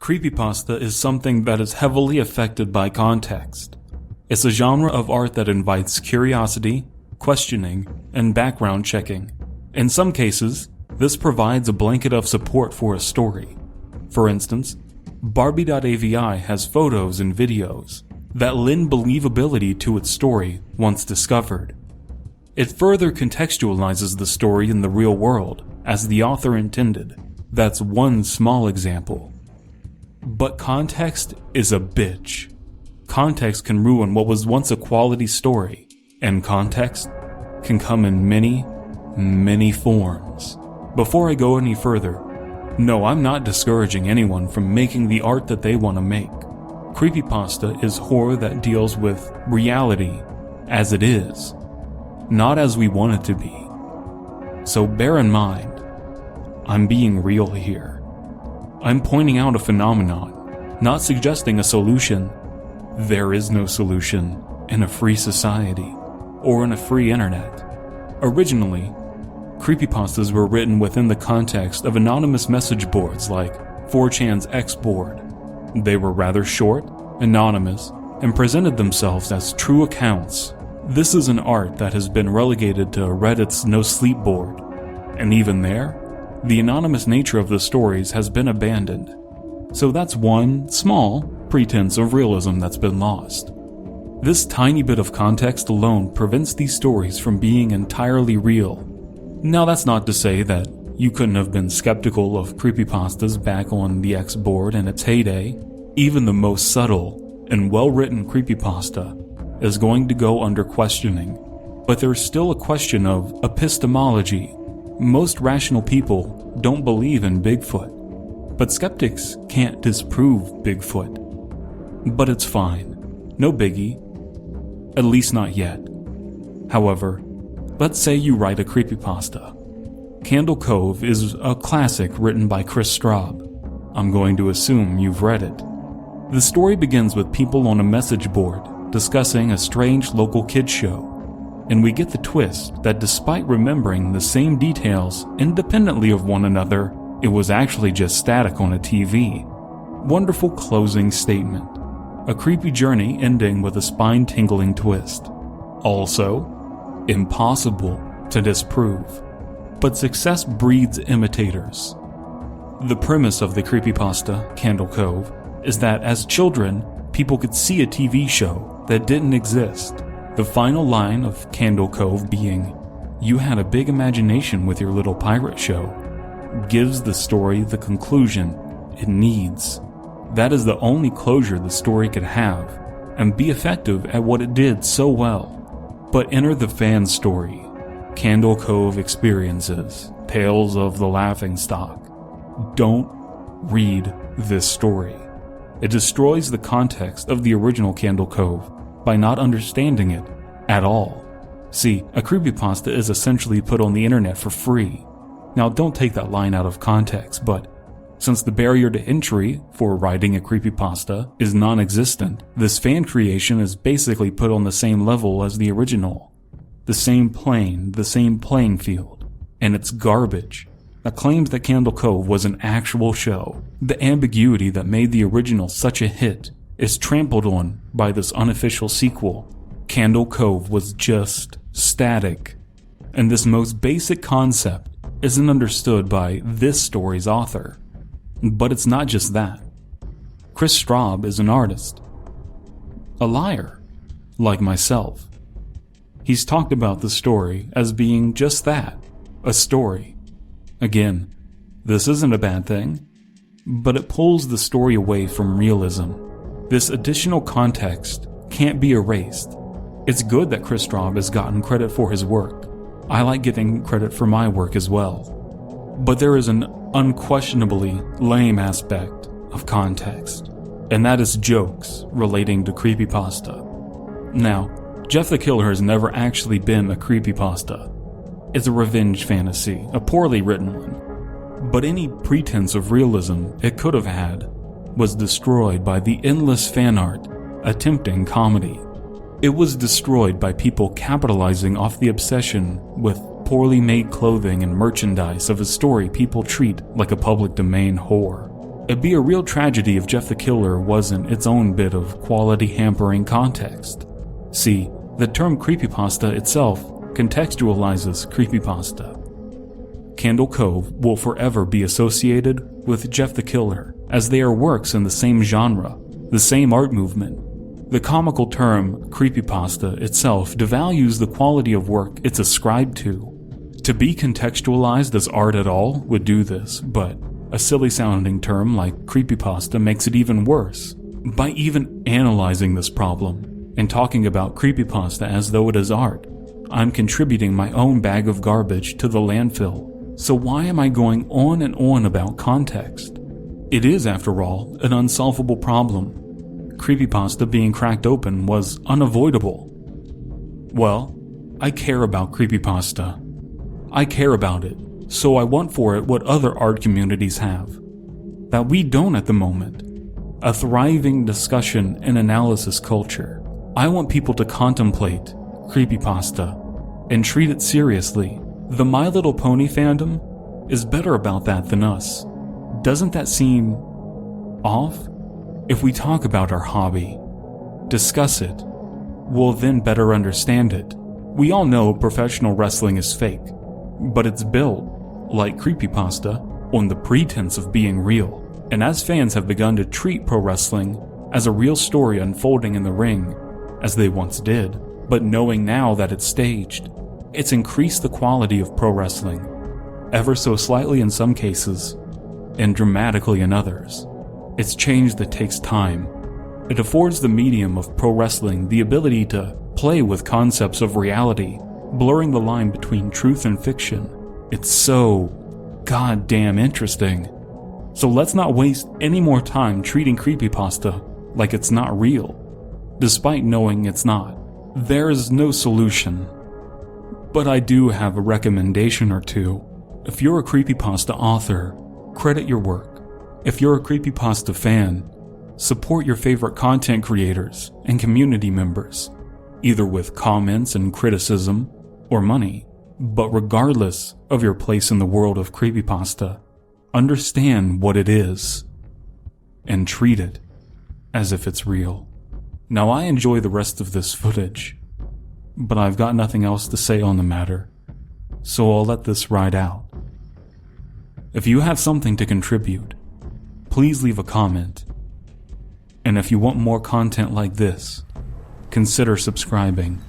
Creepypasta is something that is heavily affected by context. It's a genre of art that invites curiosity, questioning, and background checking. In some cases, this provides a blanket of support for a story. For instance, Barbie.avi has photos and videos that lend believability to its story once discovered. It further contextualizes the story in the real world as the author intended. That's one small example. But context is a bitch. Context can ruin what was once a quality story, and context can come in many, many forms. Before I go any further, no, I'm not discouraging anyone from making the art that they want to make. Creepypasta is horror that deals with reality as it is, not as we want it to be. So bear in mind, I'm being real here. I'm pointing out a phenomenon, not suggesting a solution. There is no solution in a free society or in a free internet. Originally, creepypastas were written within the context of anonymous message boards like 4chan's X board. They were rather short, anonymous, and presented themselves as true accounts. This is an art that has been relegated to Reddit's no sleep board, and even there, the anonymous nature of the stories has been abandoned. So that's one small pretense of realism that's been lost. This tiny bit of context alone prevents these stories from being entirely real. Now that's not to say that you couldn't have been skeptical of creepypastas back on the X board in its heyday. Even the most subtle and well-written creepypasta is going to go under questioning. But there's still a question of epistemology. Most rational people don't believe in Bigfoot, but skeptics can't disprove Bigfoot. But it's fine. No biggie. At least not yet. However, let's say you write a creepypasta. Candle Cove is a classic written by Chris Straub. I'm going to assume you've read it. The story begins with people on a message board discussing a strange local kids show. And we get the twist that despite remembering the same details independently of one another, it was actually just static on a TV. Wonderful closing statement. A creepy journey ending with a spine-tingling twist. Also, impossible to disprove. But success breeds imitators. The premise of the creepypasta, Candle Cove, is that as children, people could see a TV show that didn't exist. The final line of Candle Cove being, "You had a big imagination with your little pirate show," gives the story the conclusion it needs. That is the only closure the story could have, and be effective at what it did so well. But enter the fan story. Candle Cove experiences, tales of the laughingstock. Don't read this story. It destroys the context of the original Candle Cove by not understanding it at all. See, a creepypasta is essentially put on the internet for free. Now don't take that line out of context, but since the barrier to entry for writing a creepypasta is non-existent, this fan creation is basically put on the same level as the original. The same plane, the same playing field. And it's garbage. That claims that Candle Cove was an actual show. The ambiguity that made the original such a hit is trampled on by this unofficial sequel. Candle Cove was just static. And this most basic concept isn't understood by this story's author. But it's not just that. Chris Straub is an artist. A liar, like myself. He's talked about the story as being just that, a story. Again, this isn't a bad thing, but it pulls the story away from realism. This additional context can't be erased. It's good that Chris Straub has gotten credit for his work. I like getting credit for my work as well. But there is an unquestionably lame aspect of context, and that is jokes relating to creepypasta. Now, Jeff the Killer has never actually been a creepypasta. It's a revenge fantasy, a poorly written one. But any pretense of realism it could have had was destroyed by the endless fan art attempting comedy. It was destroyed by people capitalizing off the obsession with poorly made clothing and merchandise of a story people treat like a public domain whore. It'd be a real tragedy if Jeff the Killer wasn't its own bit of quality-hampering context. See, the term creepypasta itself contextualizes creepypasta. Candle Cove will forever be associated with Jeff the Killer, as they are works in the same genre, the same art movement. The comical term creepypasta itself devalues the quality of work it's ascribed to. To be contextualized as art at all would do this, but a silly-sounding term like creepypasta makes it even worse. By even analyzing this problem and talking about creepypasta as though it is art, I'm contributing my own bag of garbage to the landfill. So why am I going on and on about context? It is, after all, an unsolvable problem. Creepypasta being cracked open was unavoidable. Well, I care about creepypasta. I care about it, so I want for it what other art communities have, that we don't at the moment. A thriving discussion and analysis culture. I want people to contemplate creepypasta and treat it seriously. The My Little Pony fandom is better about that than us. Doesn't that seem off? If we talk about our hobby, discuss it, we'll then better understand it. We all know professional wrestling is fake, but it's built, like creepypasta, on the pretense of being real. And as fans have begun to treat pro wrestling as a real story unfolding in the ring, as they once did, but knowing now that it's staged, it's increased the quality of pro wrestling, ever so slightly in some cases, and dramatically in others. It's change that takes time. It affords the medium of pro wrestling the ability to play with concepts of reality, blurring the line between truth and fiction. It's so goddamn interesting. So let's not waste any more time treating creepypasta like it's not real, despite knowing it's not. There is no solution. But I do have a recommendation or two. If you're a creepypasta author, credit your work. If you're a creepypasta fan, support your favorite content creators and community members, either with comments and criticism or money. But regardless of your place in the world of creepypasta, understand what it is and treat it as if it's real. Now I enjoy the rest of this footage, but I've got nothing else to say on the matter, so I'll let this ride out. If you have something to contribute, please leave a comment. And if you want more content like this, consider subscribing.